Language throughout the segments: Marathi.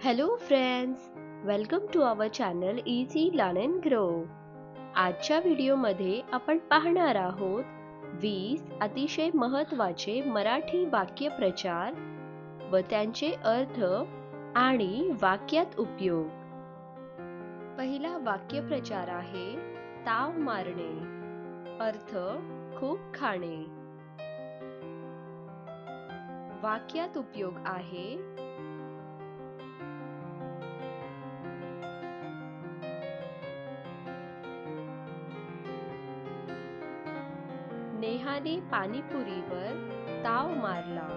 Hello friends, welcome to our channel easy learn and grow. आजच्या व्हिडिओमध्ये आपण पाहणार आहोत 20 अतिशय महत्त्वाचे मराठी वाक्यप्रचार व त्यांचे अर्थ आणि वाक्यात उपयोग. पहिला वाक्यप्रचार आहे ताव मारणे. अर्थ खूप खाणे. वाक्यात उपयोग आहे नेहाने पाणीपुरीवर ताव मारला.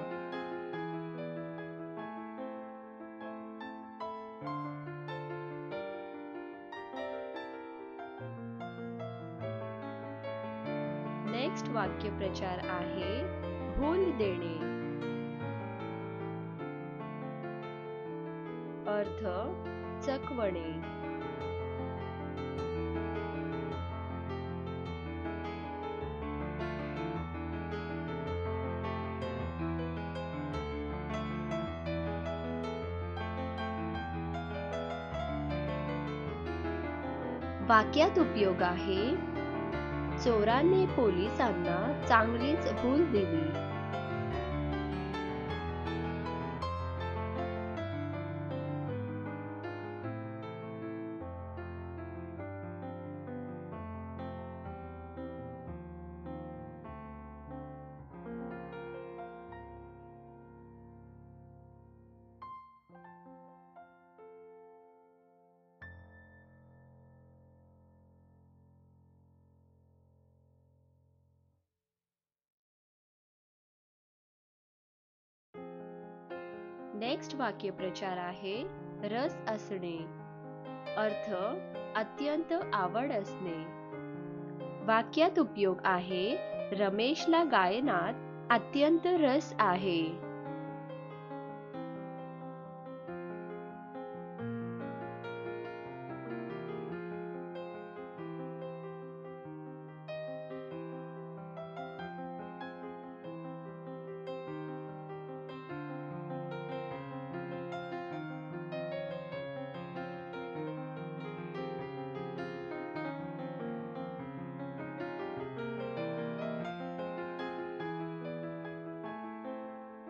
नेक्स्ट वाक्यप्रचार आहे भूल देणे. अर्थ चकवणे. वाक्यात उपयोग आहे चोराने पोलिसांना चांगलीच भूल दिली. नेक्स्ट वाक्यप्रचार आहे रस असणे. अर्थ अत्यंत आवड असणे. वाक्यात उपयोग आहे रमेशला गायनात अत्यंत रस आहे.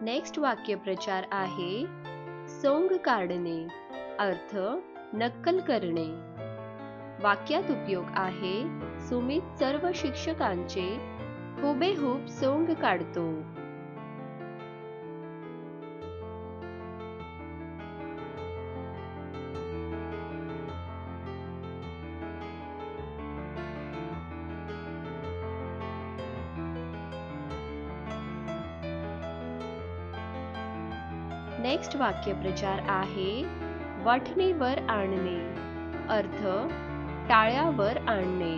नेक्स्ट वाक्यप्रचार आहे सोंग काढणे. अर्थ नक्कल करणे. वाक्यात उपयोग आहे सुमित सर्व शिक्षकांचे हुबेहूब सोंग काढतो. नेक्स्ट वाक्यप्रचार आहे वठणीवर आणणे. अर्थ टाळ्यावर आणणे.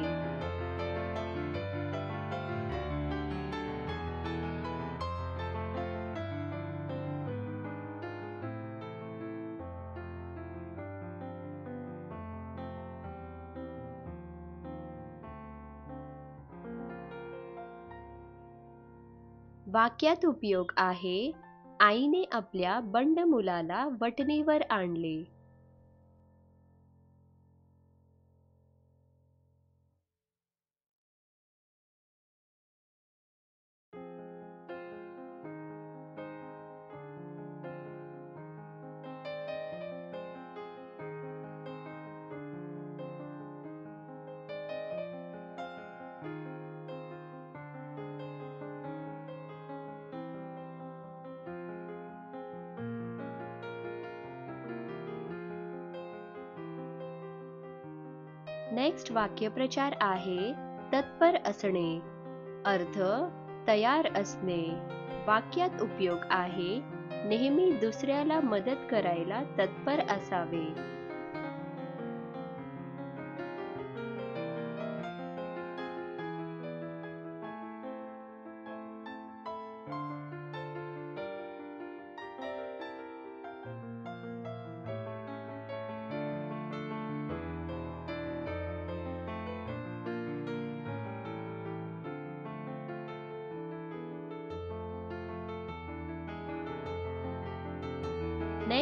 वाक्यात उपयोग आहे आईने आपल्या बंड मुलाला वठणीवर आणले. नेक्स्ट वाक्यप्रचार आहे तत्पर असणे. अर्थ तयार असणे. वाक्यात उपयोग आहे नेहमी दुसऱ्याला मदत करायला तत्पर असावे.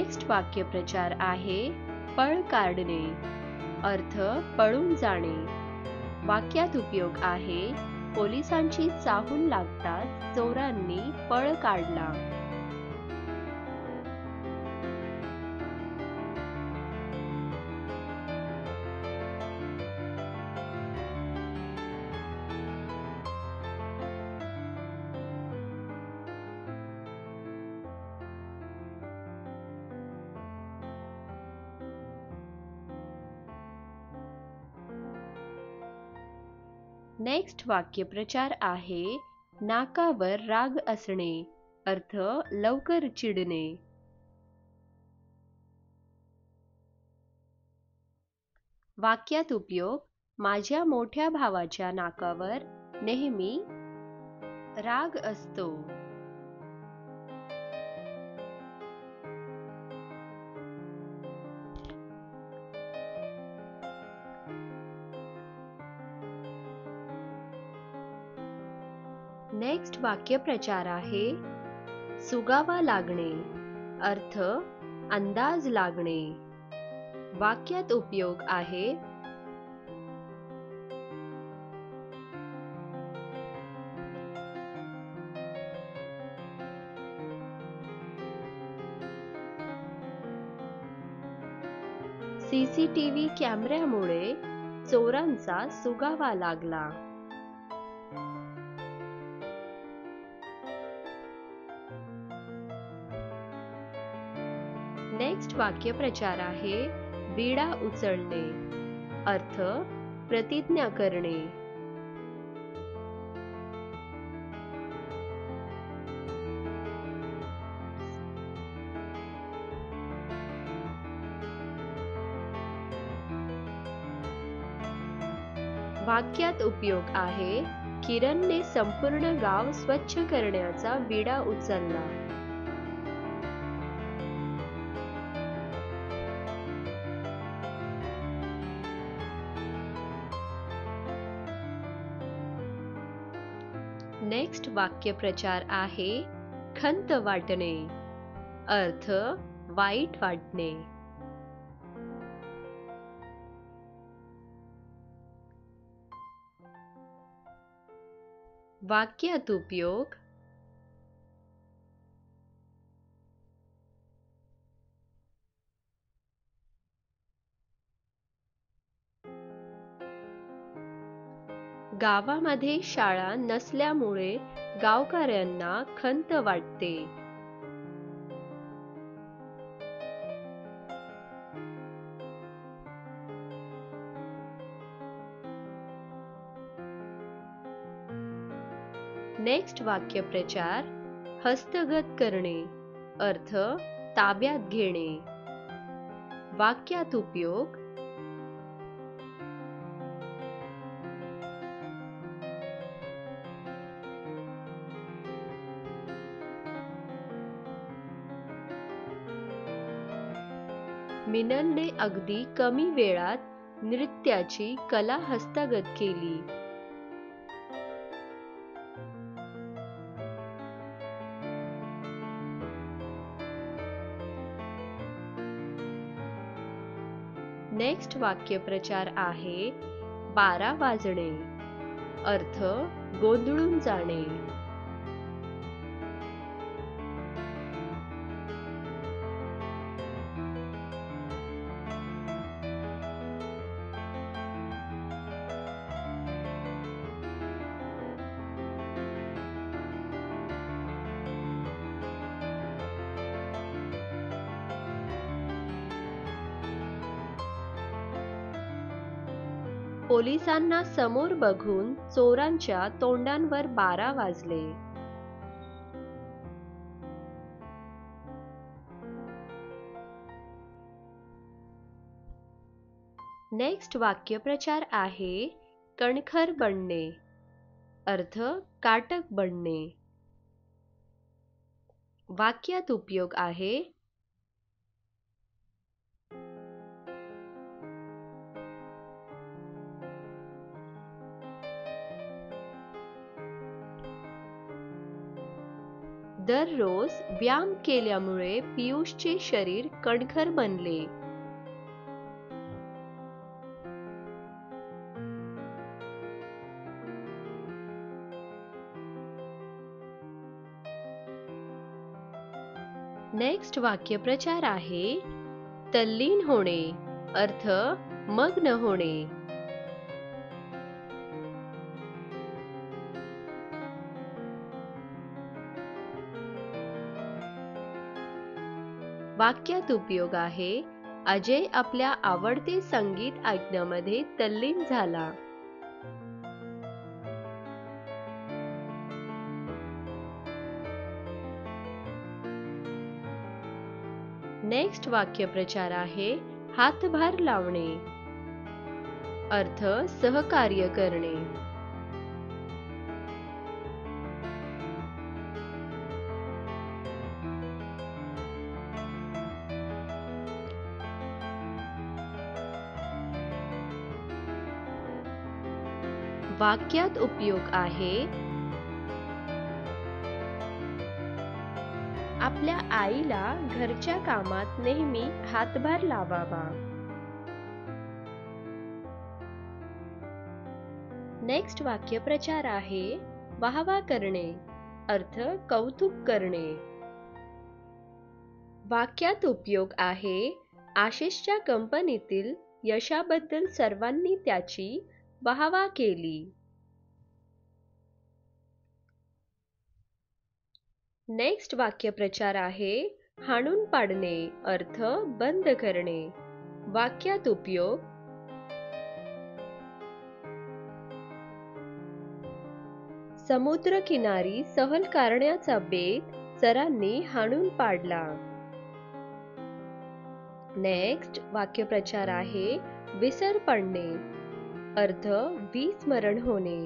नेक्स्ट वाक्यप्रचार आहे पळ काढणे. अर्थ पळून जाणे. वाक्यात उपयोग आहे पोलिसांची चाहूल लागताच चोरांनी पळ काढला. नेक्स्ट वाक्यप्रचार आहे नाकावर राग असणे. अर्थ लवकर चिडणे. वाक्यात उपयोग माझ्या मोठ्या भावाच्या नाकावर नेहमी राग असतो. नेक्स्ट वाक्यप्रचार आहे सुगावा लागणे. अर्थ अंदाज लागणे. वाक्यात उपयोग आहे सीसीटीव्ही कॅमेऱ्यामुळे चोरांचा सुगावा लागला. नेक्स्ट वाक्यप्रचार आहे विडा उचलणे. अर्थ प्रतिज्ञा करणे. वाक्यात उपयोग आहे किरणने संपूर्ण गाव स्वच्छ करण्याचा विडा उचलला. नेक्स्ट वाक्यप्रचार आहे खंत वाटणे. अर्थ वाईट वाटणे. वाक्यात उपयोग गावामध्ये शाळा नसल्यामुळे गावकऱ्यांना खंत वाटते. नेक्स्ट वाक्यप्रचार हस्तगत करणे. अर्थ ताब्यात घेणे. वाक्यात उपयोग मिनलने अगदी कमी वेळात नृत्याची कला हस्तगत केली. नेक्स्ट वाक्यप्रचार आहे 12 वाजणे. अर्थ गोंधळून जाणे. पोलिसांना समोर बघून चोरांच्या तोंडांवर 12 वाजले. नेक्स्ट वाक्यप्रचार आहे कणखर बनणे. अर्थ काटक बनणे. वाक्यात उपयोग आहे दररोज व्यायाम केल्यामुळे पियुषचे शरीर कणखर बनले. नेक्स्ट वाक्यप्रचार आहे तल्लीन होणे, अर्थ मग्न होणे. वाक्यात उपयोग आहे अजय आपल्या आवडते संगीत ऐकण्यामध्ये तल्लीन झाला. नेक्स्ट वाक्यप्रचार आहे हातभार लावणे, अर्थ सहकार्य करणे. वाक्यात उपयोग आहे आपल्या आईला घरच्या कामात नेहमी हातभार लावावा. नेक्स्ट वाक्यप्रचार आहे वाहवा करणे, अर्थ कौतुक करणे. वाक्यात उपयोग आहे आशिषच्या कंपनीतील यशाबद्दल सर्वांनी त्याची वाहवा केली. नेक्स्ट वाक्यप्रचार आहे हाणून पाडणे, अर्थ बंद करणे. वाक्यात उपयोग समुद्रकिनारी सहल करण्याचा बेत सरांनी हाणून पाडला. नेक्स्ट वाक्यप्रचार आहे विसर पडणे, अर्थ विस्मरण होणे.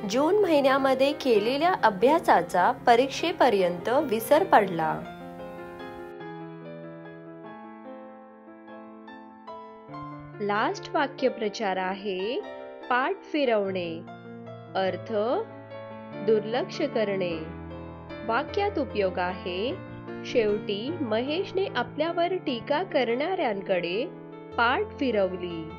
जून महिन्यामध्ये केलेल्या अभ्यासाचा परीक्षेपर्यंत विसर पडला. लास्ट वाक्यप्रचार आहे पाठ फिरवणे, अर्थ दुर्लक्ष करणे. वाक्यात उपयोग आहे शेवटी महेशने आपल्यावर टीका करणाऱ्यांकडे पाठ फिरवली.